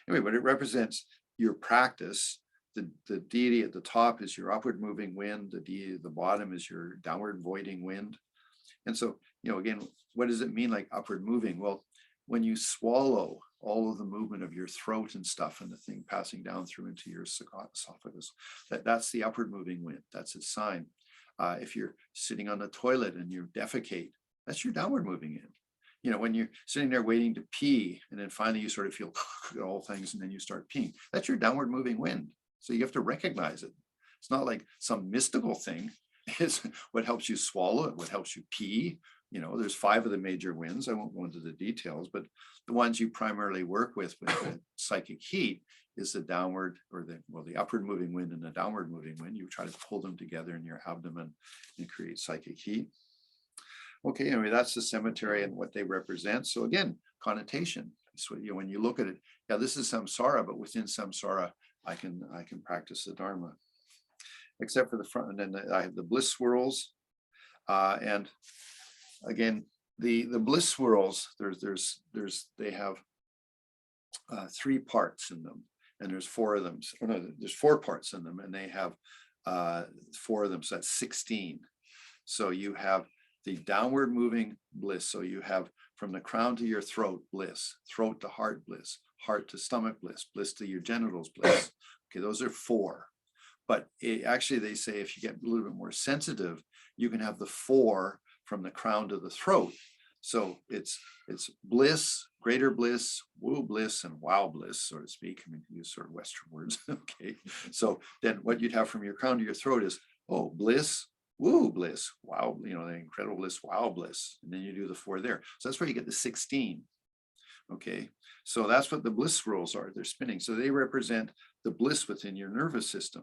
Anyway, but it represents your practice. The deity at the top is your upward moving wind. The deity at the bottom is your downward voiding wind. And so, again, what does it mean like upward moving? Well, when you swallow all of the movement of your throat and stuff and the thing passing down through into your esophagus, that's the upward moving wind. That's its sign. If you're sitting on the toilet and you defecate, that's your downward moving wind. When you're sitting there waiting to pee and then finally you sort of feel all things and then you start peeing, that's your downward moving wind. So you have to recognize it. It's not like some mystical thing. It's what helps you swallow it, what helps you pee. There's 5 of the major winds. I won't go into the details, but the ones you primarily work with the psychic heat is the downward or the upward moving wind and the downward moving wind. You try to pull them together in your abdomen and create psychic heat. Okay, anyway, that's the cemetery and what they represent. So again, connotation. So when you look at it, yeah, this is samsara, but within samsara, I can practice the Dharma. Except for the front, and then I have the Bliss Swirls, and again, the Bliss Swirls. They have 3 parts in them, and there's 4 of them. Oh, no, there's 4 parts in them, and they have 4 of them. So that's 16. So you have the downward moving bliss. So you have from the crown to your throat bliss, throat to heart bliss, heart to stomach bliss, bliss to your genitals bliss. Okay, those are 4. But actually, they say if you get a little bit more sensitive, you can have the 4 from the crown to the throat. So it's bliss, greater bliss, woo bliss, and wow bliss, so to speak. I mean, use sort of Western words. Okay. So then what you'd have from your crown to your throat is, oh, bliss, woo bliss, wow, the incredible bliss, wow bliss. And then you do the 4 there. So that's where you get the 16. Okay. So that's what the bliss swirls are. They're spinning. So they represent the bliss within your nervous system.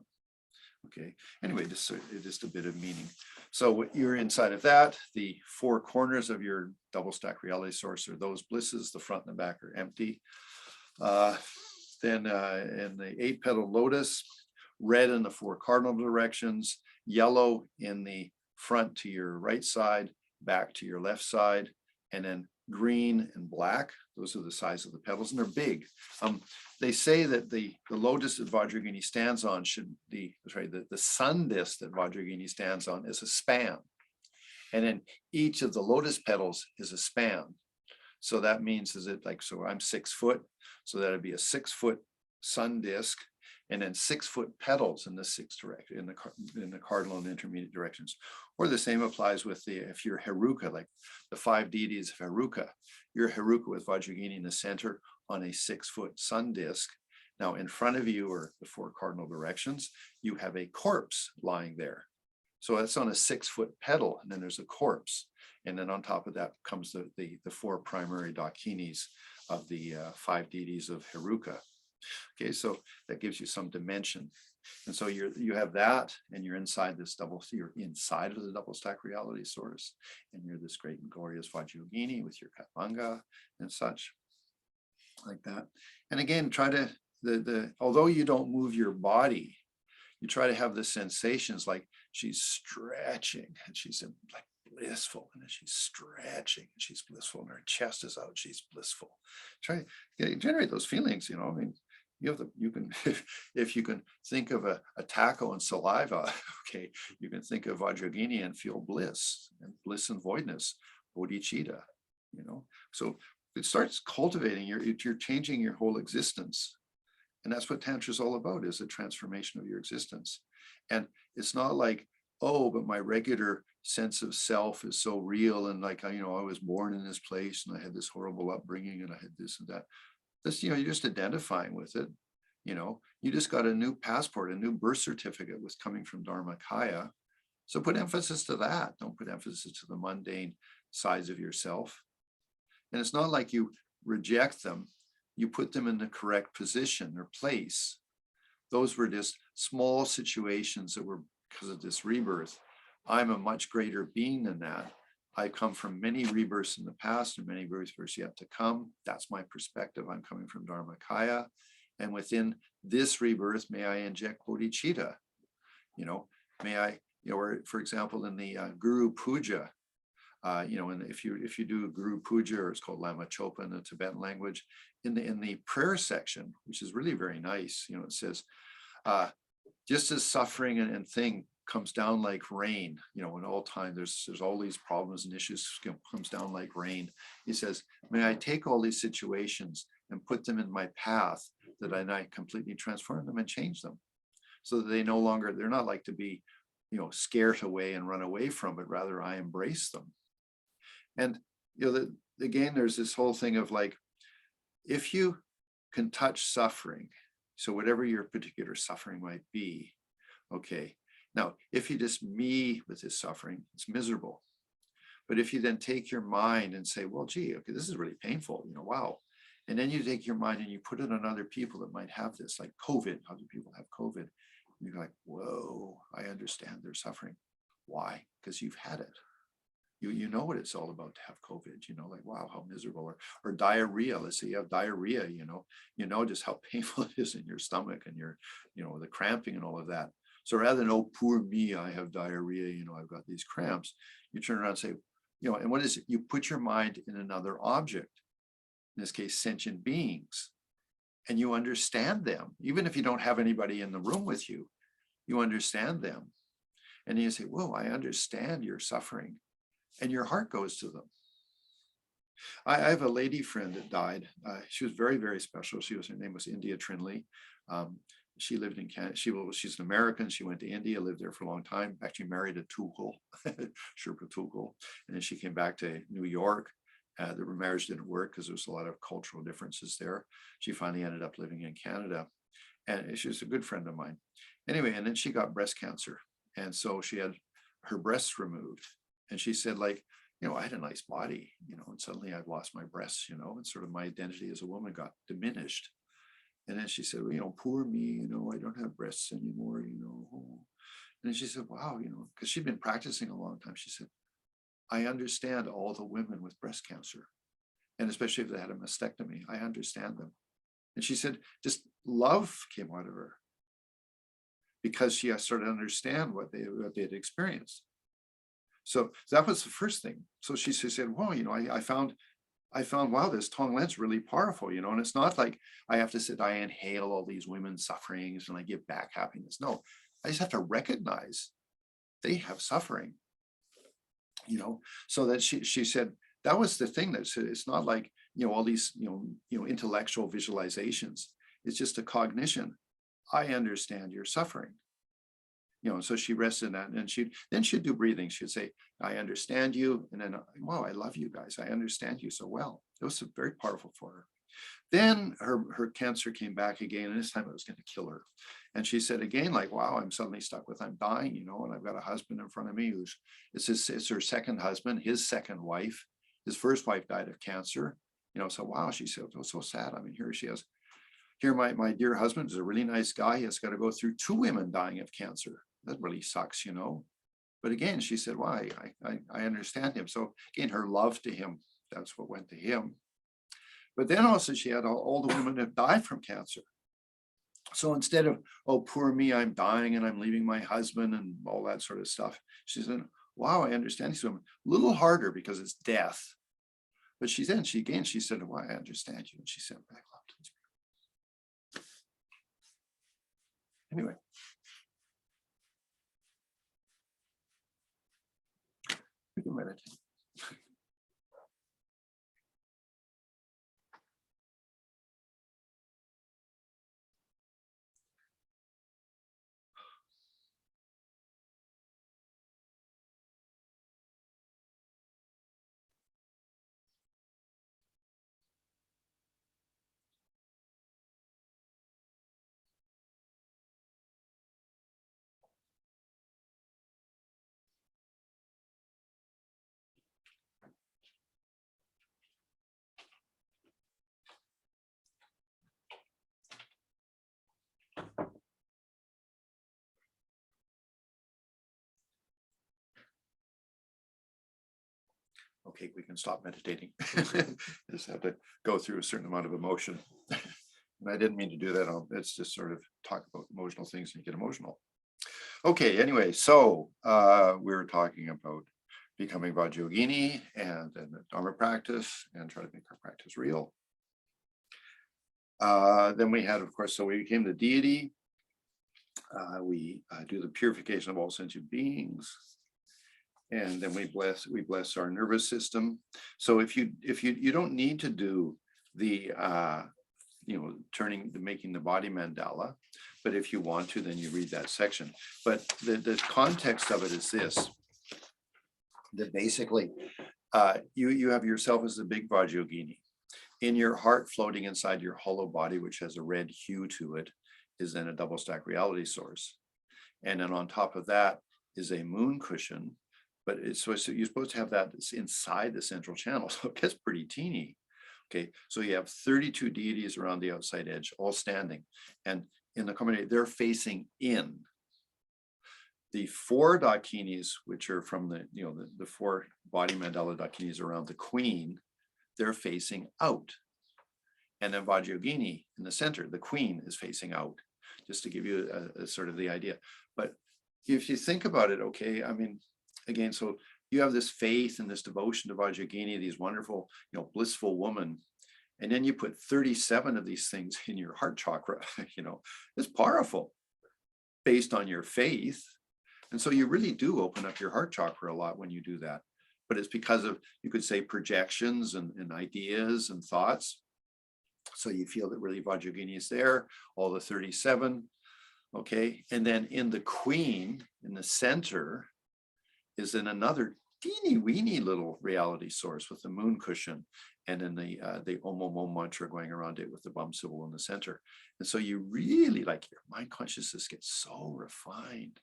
Okay. Anyway, just a bit of meaning. So what you're inside of that, the 4 corners of your double stack reality source are those blisses. The front and the back are empty. Then in the 8-petal lotus, red in the 4 cardinal directions, yellow in the front to your right side, back to your left side, and then green and black. Those are the size of the petals, and they're big. They say that the lotus that Vajrayogini stands on should be, the sun disk that Vajrayogini stands on is a span. And then each of the lotus petals is a span. So that means, so I'm 6 foot, so that'd be a 6-foot sun disk, and then 6-foot petals in the 6 direction, in the cardinal and intermediate directions. Or the same applies with if you're Heruka, like the 5 deities of Heruka. You're Heruka with Vajrayogini in the center on a 6-foot sun disk. Now in front of you are the 4 cardinal directions. You have a corpse lying there. So that's on a 6-foot petal, and then there's a corpse. And then on top of that comes the 4 primary dakinis of the 5 deities of Heruka. Okay, so that gives you some dimension. And so you have that, and you're inside you're inside of the double stack reality source, and you're this great and glorious Vajrayogini with your Katmanga and such like that. And again, try to, although you don't move your body, you try to have the sensations like she's stretching and she's like blissful, and then she's stretching and she's blissful, and her chest is out, she's blissful. Try to generate those feelings, I mean, you can if you can think of a taco and saliva, okay, you can think of Vajrayogini and feel bliss and voidness, bodhicitta, So it starts cultivating you're changing your whole existence. And that's what Tantra is all about, is a transformation of your existence. And it's not like, oh, but my regular sense of self is so real, and like, I was born in this place and I had this horrible upbringing and I had this and that. This, you're just identifying with it. You just got a new passport, a new birth certificate was coming from Dharmakaya. So put emphasis to that. Don't put emphasis to the mundane sides of yourself. And it's not like you reject them. You put them in the correct position or place. Those were just small situations that were because of this rebirth. I'm a much greater being than that. I come from many rebirths in the past and many rebirths yet to come. That's my perspective. I'm coming from Dharmakaya. And within this rebirth, may I inject bodhicitta. May I, or for example, in the Guru Puja, and if you do a Guru Puja, or it's called Lama Chopa in the Tibetan language, in the prayer section, which is really very nice, it says, just as suffering and thing comes down like rain, in all time, there's all these problems and issues comes down like rain. He says, may I take all these situations and put them in my path, that I completely transform them and change them, so that they're not like to be, scared away and run away from, but rather I embrace them. And, again, there's this whole thing of like, if you can touch suffering, so whatever your particular suffering might be, okay. Now, if you just me with this suffering, it's miserable. But if you then take your mind and say, well, gee, okay, this is really painful, wow. And then you take your mind and you put it on other people that might have this, like COVID, other people have COVID. And you're like, whoa, I understand their suffering. Why? Because you've had it. You know what it's all about to have COVID, like, wow, how miserable. Or diarrhea. Let's say you have diarrhea, you know just how painful it is in your stomach and your, the cramping and all of that. So rather than, oh, poor me, I have diarrhea, I've got these cramps, you turn around and say, and what is it? You put your mind in another object, in this case, sentient beings, and you understand them. Even if you don't have anybody in the room with you, you understand them. And you say, whoa, I understand your suffering. And your heart goes to them. I have a lady friend that died. She was very, very special. Her name was India Trinley. she lived in Canada. She's an American. She went to India, lived there for a long time, actually married a Tugul, Sherpa Tugul. And then she came back to New York. The marriage didn't work because there was a lot of cultural differences there. She finally ended up living in Canada. And she was a good friend of mine. Anyway, and then she got breast cancer. And so she had her breasts removed. And she said, like, I had a nice body, and suddenly I've lost my breasts, and sort of my identity as a woman got diminished. And then she said, well, poor me, I don't have breasts anymore, And then she said, wow, because she'd been practicing a long time. She said, I understand all the women with breast cancer. And especially if they had a mastectomy, I understand them. And she said, just love came out of her because she started to understand what they had experienced. So that was the first thing. So she said, well, I found, wow, this Tonglen's really powerful, and it's not like I have to sit, I inhale all these women's sufferings and I give back happiness. No, I just have to recognize they have suffering, so that she said, that was the thing, that it's not like, all these, intellectual visualizations. It's just a cognition. I understand your suffering. So she rested in that, and she'd do breathing. She'd say, I understand you. And then, wow, I love you guys. I understand you so well. It was very powerful for her. Then her cancer came back again, and this time it was going to kill her. And she said again, like, wow, I'm suddenly stuck with, I'm dying, and I've got a husband in front of me it's her second husband, his second wife. His first wife died of cancer, so wow, she said, it was so sad. I mean, here my dear husband is a really nice guy. He has got to go through 2 women dying of cancer. That really sucks, But again, she said, why? I understand him. So again, her love to him, that's what went to him. But then also she had all the women that died from cancer. So instead of, oh, poor me, I'm dying and I'm leaving my husband and all that sort of stuff, she said, wow, I understand these women. A little harder because it's death. But she said, well, I understand you. And she sent back love to the spirit. Anyway. We can meditate. Okay, we can stop meditating. Just have to go through a certain amount of emotion. And I didn't mean to do that. It's just sort of talk about emotional things and you get emotional. Okay, anyway, so we're talking about becoming Vajra and then the Dharma practice and try to make our practice real. Then we had, of course, so we became the deity. We do the purification of all sentient beings. And then we bless our nervous system. So if you don't need to do the making the body mandala, but if you want to, then you read that section. But the context of it is this: that basically you have yourself as the big Vajra. In your heart, floating inside your hollow body, which has a red hue to it, is then a double stack reality source. And then on top of that is a moon cushion. But so you're supposed to have that inside the central channel. So it gets pretty teeny. Okay, so you have 32 deities around the outside edge, all standing. And in the combination, they're facing in. The 4 dakinis, which are from the 4 body mandala dakinis around the queen, they're facing out. And then Vajrayogini in the center, the queen is facing out, just to give you a sort of the idea. But if you think about it, okay, I mean, again, so you have this faith and this devotion to Vajrayogini, these wonderful, blissful women, and then you put 37 of these things in your heart chakra, it's powerful based on your faith. And so you really do open up your heart chakra a lot when you do that. But it's because of, you could say, projections and ideas and thoughts. So you feel that really Vajrayogini is there, all the 37. Okay. And then in the queen, in the center, is in another teeny weeny little reality source with the moon cushion, and then the Om Om Om mantra going around it with the bum symbol in the center. And so you really, like, your mind consciousness gets so refined,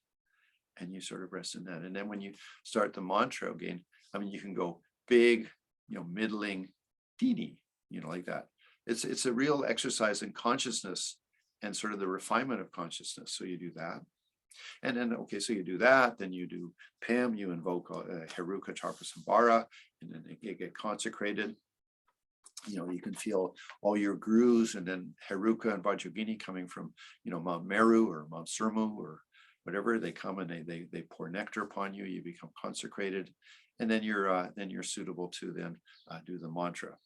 and you sort of rest in that. And then when you start the mantra again, I mean, you can go big, middling, teeny, like that. It's a real exercise in consciousness and sort of the refinement of consciousness. So you do that. And then, okay, so you do that, then you do Pim, you invoke Heruka, Charpa, Sambara, and then you get consecrated. You can feel all your gurus, and then Heruka and Vajra coming from, Mount Meru or Mount Surmu or whatever. They come and they pour nectar upon you. You become consecrated, and then you're suitable to then do the mantra.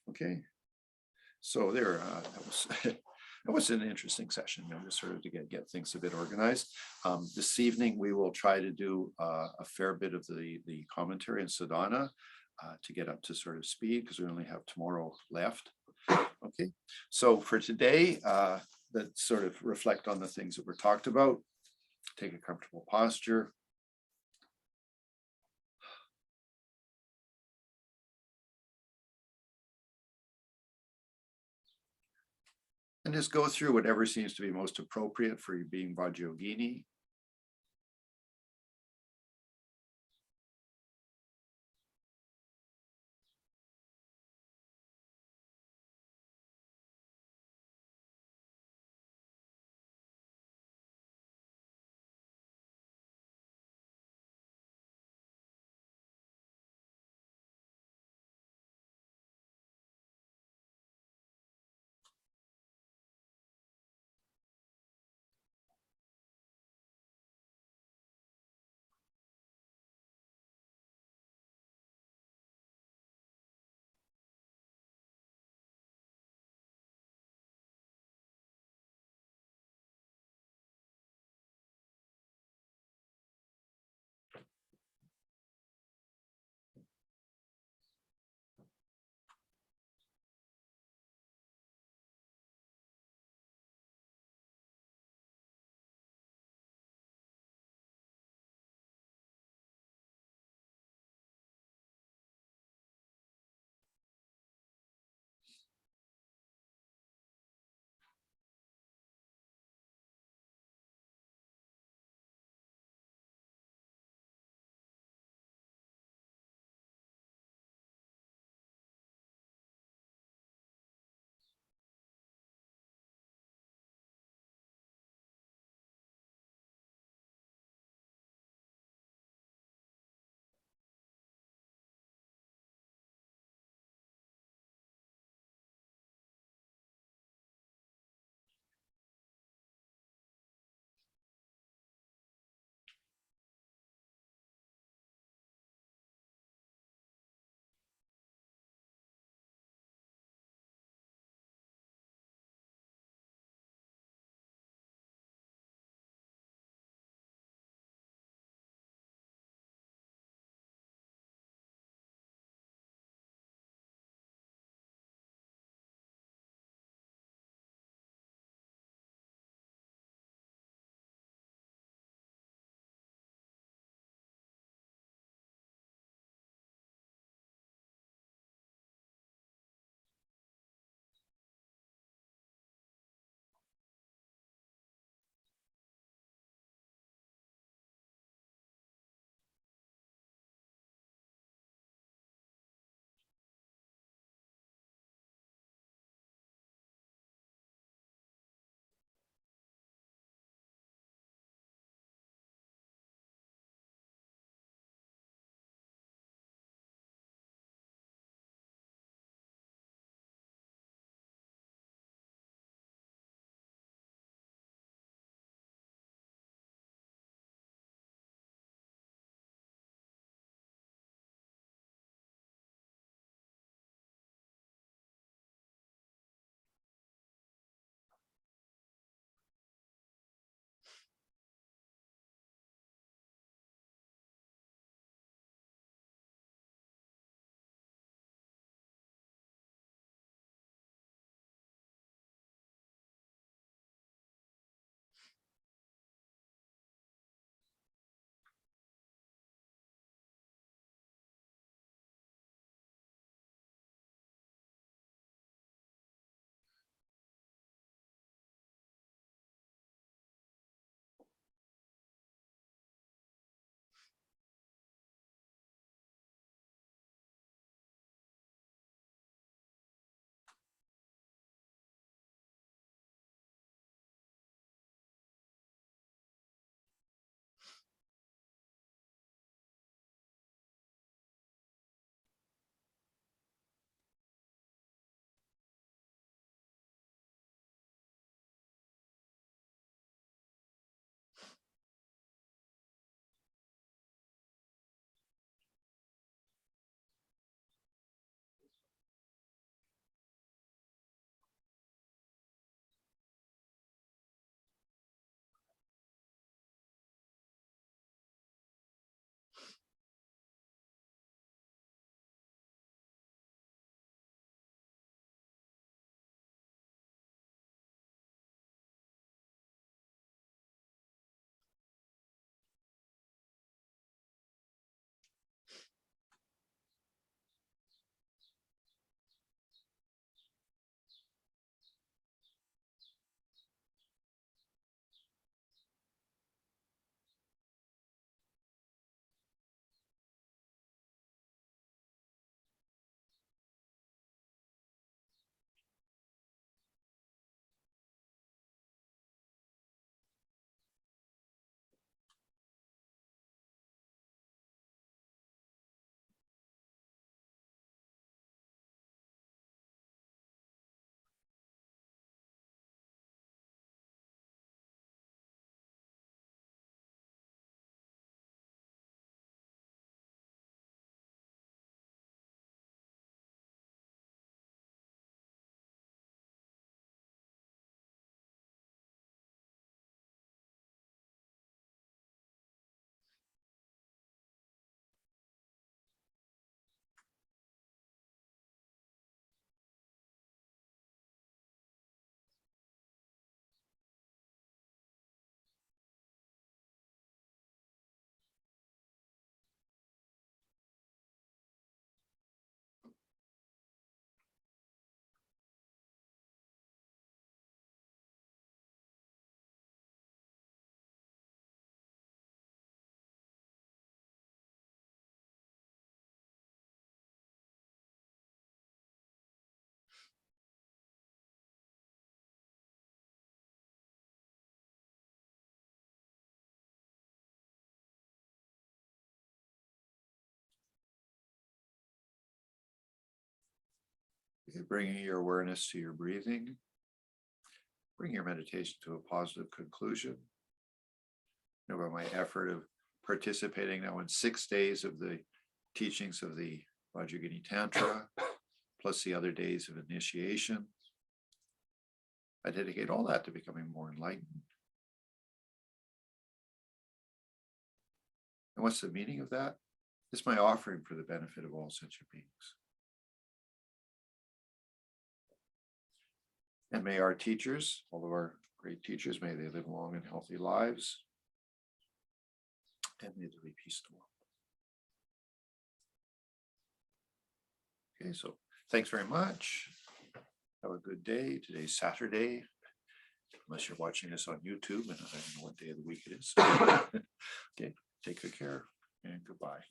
Okay, so there, that was it was an interesting session, just sort of to get things a bit organized. This evening we will try to do a fair bit of the commentary and sadhana to get up to sort of speed, because we only have tomorrow left. Okay, so for today, let's sort of reflect on the things that were talked about. Take a comfortable posture. And just go through whatever seems to be most appropriate for you being Vajra. Okay, bringing your awareness to your breathing. Bring your meditation to a positive conclusion. About my effort of participating now in 6 days of the teachings of the Vajra Tantra, plus the other days of initiation. I dedicate all that to becoming more enlightened. And what's the meaning of that? It's my offering for the benefit of all sentient beings. And may our teachers, all of our great teachers, may they live long and healthy lives. And may there be peace in the world. Okay, so thanks very much. Have a good day. Today's Saturday, unless you're watching this on YouTube, and I don't know what day of the week it is. Okay, take good care and goodbye.